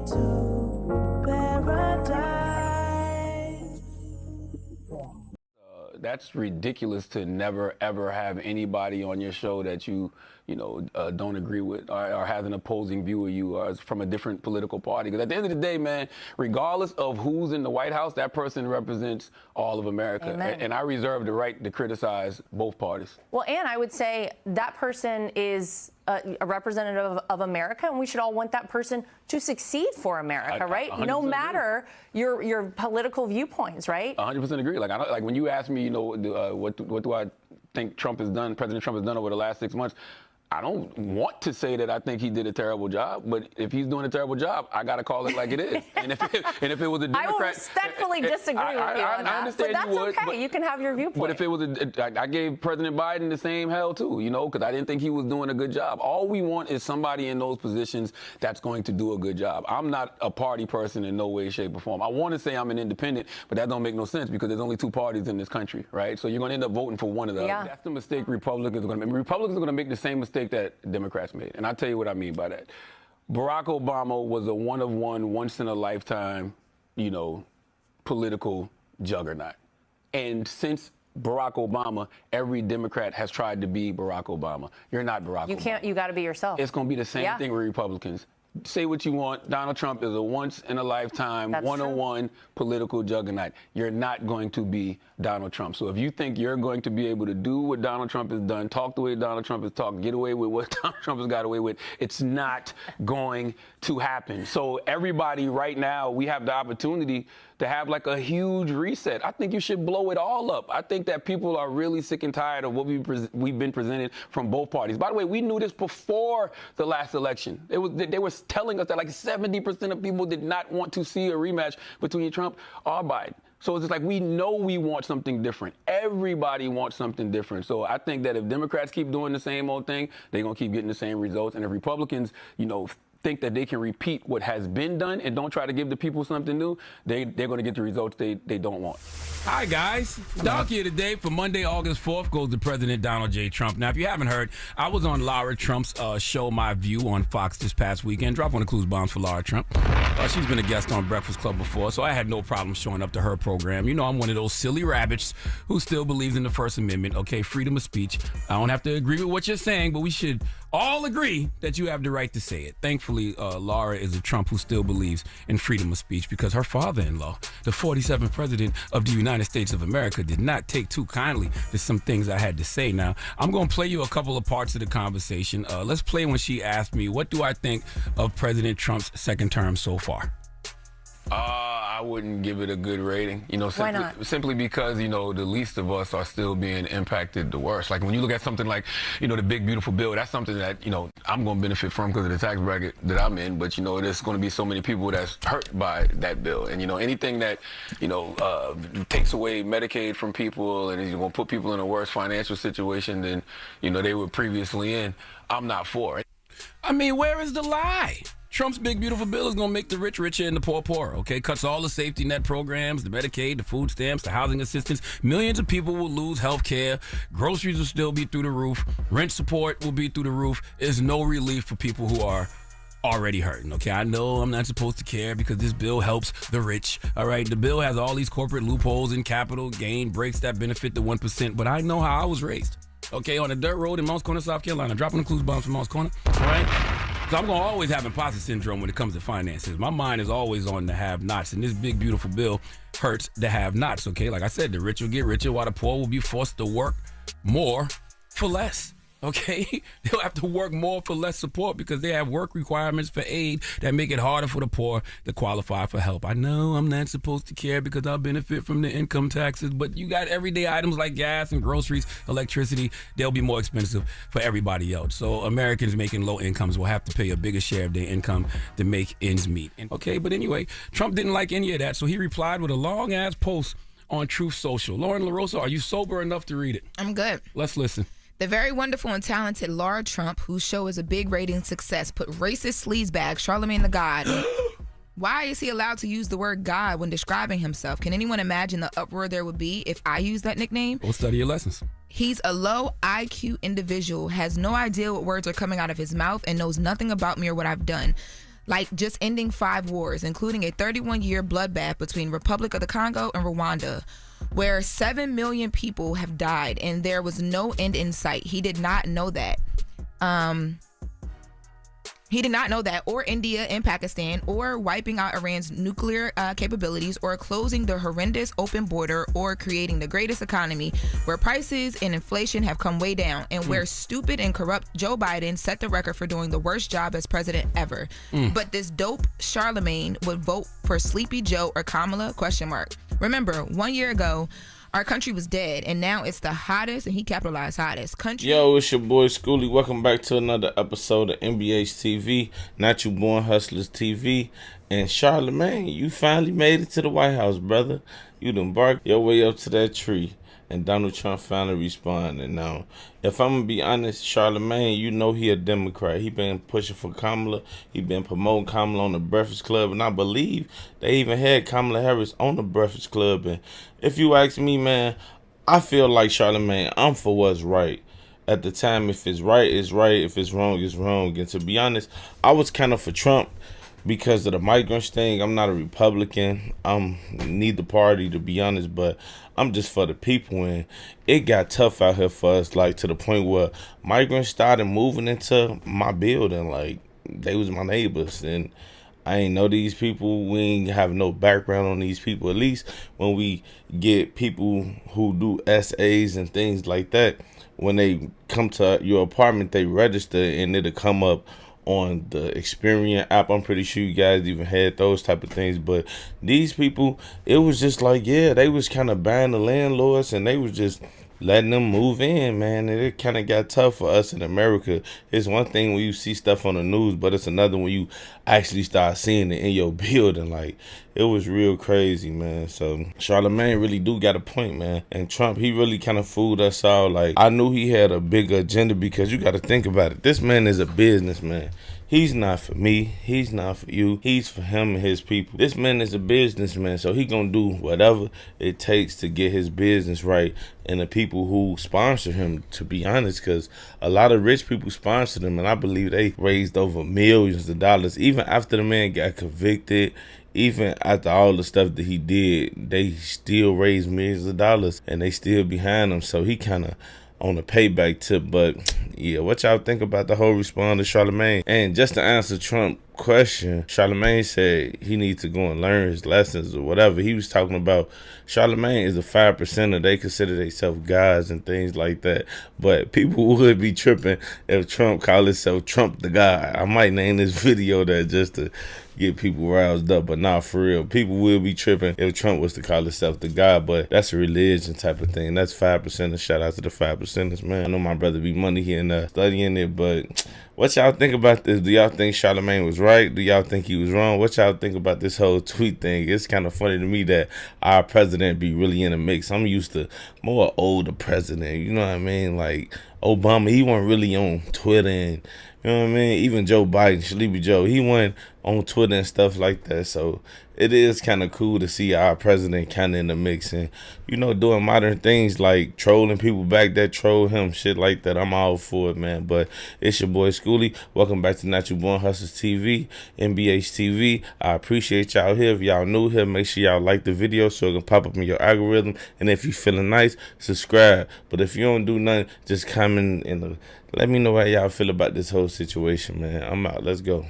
to paradise. That's ridiculous to never, ever have anybody on your show that you don't agree with or has an opposing view of you or is from a different political party. Because at the end of the day, man, regardless of who's in the White House, that person represents all of America. And I reserve the right to criticize both parties. Well, and I would say that person is a representative of America, and we should all want that person to succeed for America, right? No matter your political viewpoints, right? 100% agree. Like when you ask me, what do I think President Trump has done over the last 6 months? I don't want to say that I think he did a terrible job, but if he's doing a terrible job, I got to call it like it is. And if it was a Democrat, I will respectfully disagree with you on that. Understand but that's you would, okay. You can have your viewpoint. But if it was I gave President Biden the same hell too, because I didn't think he was doing a good job. All we want is somebody in those positions that's going to do a good job. I'm not a party person in no way, shape, or form. I want to say I'm an independent, but that don't make no sense because there's only two parties in this country, right? So you're going to end up voting for one of them. Yeah. That's the mistake Republicans are going to make. Republicans are going to make the same mistake that Democrats made. And I'll tell you what I mean by that. Barack Obama was a one-of-one, once-in-a-lifetime, political juggernaut. And since Barack Obama, every Democrat has tried to be Barack Obama. You're not Barack Obama. You got to be yourself. It's going to be the same thing with Republicans. Say what you want. Donald Trump is a once-in-a-lifetime, one-on-one political juggernaut. You're not going to be Donald Trump. So if you think you're going to be able to do what Donald Trump has done, talk the way Donald Trump has talked, get away with what Donald Trump has got away with, it's not going to happen. So everybody right now, we have the opportunity to have like a huge reset. I think you should blow it all up. I think that people are really sick and tired of what we've been presented from both parties. By the way, we knew this before the last election. They were telling us that like 70% of people did not want to see a rematch between Trump or Biden. So it's just like we know we want something different. Everybody wants something different. So I think that if Democrats keep doing the same old thing, they're going to keep getting the same results. And if Republicans, think that they can repeat what has been done and don't try to give the people something new, they're going to get the results they don't want. Hi, guys. Doc here today for Monday, August 4th goes to President Donald J. Trump. Now, if you haven't heard, I was on Lara Trump's show, My View, on Fox this past weekend. Drop on the clues bombs for Lara Trump. She's been a guest on Breakfast Club before, so I had no problem showing up to her program. I'm one of those silly rabbits who still believes in the First Amendment. Okay, freedom of speech. I don't have to agree with what you're saying, but we should all agree that you have the right to say it. Thankfully, Laura is a Trump who still believes in freedom of speech because her father-in-law, the 47th president of the United States of America, did not take too kindly to some things I had to say. Now, I'm going to play you a couple of parts of the conversation. Let's play when she asked me, what do I think of President Trump's second term so far? I wouldn't give it a good rating. Why not? Simply because, the least of us are still being impacted the worst. Like when you look at something like, the big, beautiful bill, that's something that, I'm going to benefit from because of the tax bracket that I'm in. But, there's going to be so many people that's hurt by that bill. And, anything that, takes away Medicaid from people and is going to put people in a worse financial situation than, they were previously in, I'm not for it. I mean, where is the lie? Trump's big, beautiful bill is going to make the rich richer and the poor poorer, okay? Cuts all the safety net programs, the Medicaid, the food stamps, the housing assistance. Millions of people will lose health care. Groceries will still be through the roof. Rent support will be through the roof. There's no relief for people who are already hurting, okay? I know I'm not supposed to care because this bill helps the rich, all right? The bill has all these corporate loopholes and capital gain breaks that benefit the 1%, but I know how I was raised, okay? On a dirt road in Mounts Corner, South Carolina. Dropping the clues bombs from Mounts Corner, all right? So I'm going to always have imposter syndrome when it comes to finances. My mind is always on the have-nots, and this big, beautiful bill hurts the have-nots, okay? Like I said, the rich will get richer while the poor will be forced to work more for less. Okay, they'll have to work more for less support because they have work requirements for aid that make it harder for the poor to qualify for help. I know I'm not supposed to care because I'll benefit from the income taxes, but you got everyday items like gas and groceries, electricity, they'll be more expensive for everybody else. So Americans making low incomes will have to pay a bigger share of their income to make ends meet. Okay, but anyway, Trump didn't like any of that, so he replied with a long-ass post on Truth Social. Lauren LaRosa, are you sober enough to read it? I'm good. Let's listen. The very wonderful and talented Lara Trump, whose show is a big rating success, put racist sleazebag Charlamagne Tha God. Why is he allowed to use the word God when describing himself? Can anyone imagine the uproar there would be if I used that nickname? We'll study your lessons. He's a low IQ individual, has no idea what words are coming out of his mouth, and knows nothing about me or what I've done. like just ending 5 wars, including a 31-year bloodbath between Republic of the Congo and Rwanda, where 7 million people have died and there was no end in sight. He did not know that. He did not know that, or India and Pakistan, or wiping out Iran's nuclear capabilities, or closing the horrendous open border, or creating the greatest economy where prices and inflation have come way down, and where stupid and corrupt Joe Biden set the record for doing the worst job as president ever. But this dope Charlamagne would vote for Sleepy Joe or Kamala? ? Remember, 1 year ago, our country was dead, and now it's the hottest, and he capitalized hottest country. Yo, it's your boy Schoolie. Welcome back to another episode of NBH TV, Not You Born Hustlers TV. And Charlamagne, you finally made it to the White House, brother. You done barked your way up to that tree, and Donald Trump finally responded. Now, if I'm gonna be honest, Charlamagne, you know he a Democrat. He been pushing for Kamala. He been promoting Kamala on the Breakfast Club, and I believe they even had Kamala Harris on the Breakfast Club. And if you ask me, man, I feel like Charlamagne, I'm for what's right. At the time, if it's right, it's right. If it's wrong, it's wrong. And to be honest, I was kind of for Trump because of the migrants thing. I'm not a Republican. I'm neither party, to be honest, but I'm just for the people. And it got tough out here for us, like to the point where migrants started moving into my building. Like, they was my neighbors, and I ain't know these people. We ain't have no background on these people. At least when we get people who do essays and things like that, when they come to your apartment, they register and it'll come up on the Experian app. I'm pretty sure you guys even had those type of things. But these people, it was just like, yeah, they was kind of buying the landlords and they was just letting them move in, man. And it kind of got tough for us in America. It's one thing when you see stuff on the news, but it's another when you actually start seeing it in your building. Like, it was real crazy, man. So Charlamagne really do got a point, man. And Trump, he really kind of fooled us all. Like, I knew he had a bigger agenda, because you got to think about it. This man is a businessman. He's not for me. He's not for you. He's for him and his people. This man is a businessman, so he gonna do whatever it takes to get his business right and the people who sponsor him, to be honest, because a lot of rich people sponsor him, and I believe they raised over millions of dollars. Even after the man got convicted, even after all the stuff that he did, they still raised millions of dollars, and they still behind him. So he kind of on a payback tip. But yeah, what y'all think about the whole response to Charlamagne? And just to answer Trump's question, Charlamagne said he needs to go and learn his lessons or whatever. He was talking about Charlamagne is a 5%er. They consider themselves gods and things like that. But people would be tripping if Trump called himself Trump the God. I might name this video that just to get people roused up, but not for real. People will be tripping if Trump was to call himself the God, but that's a religion type of thing. That's 5%. Shout out to the 5%ers, man. I know my brother be money here and studying it, but what y'all think about this? Do y'all think Charlamagne was right? Do y'all think he was wrong? What y'all think about this whole tweet thing? It's kind of funny to me that our president be really in the mix. I'm used to more older president, you know what I mean? Like Obama, he wasn't really on Twitter, and you know what I mean? Even Joe Biden, Sleepy Joe, he went on Twitter and stuff like that. So it is kind of cool to see our president kind of in the mix and, you know, doing modern things like trolling people back that troll him, shit like that. I'm all for it, man. But it's your boy Schoolie. Welcome back to Not You Born Hustlers TV, NBH TV. I appreciate y'all here. If y'all new here, make sure y'all like the video so it can pop up in your algorithm. And if you feeling nice, subscribe. But if you don't do nothing, just comment and let me know how y'all feel about this whole situation, man. I'm out. Let's go.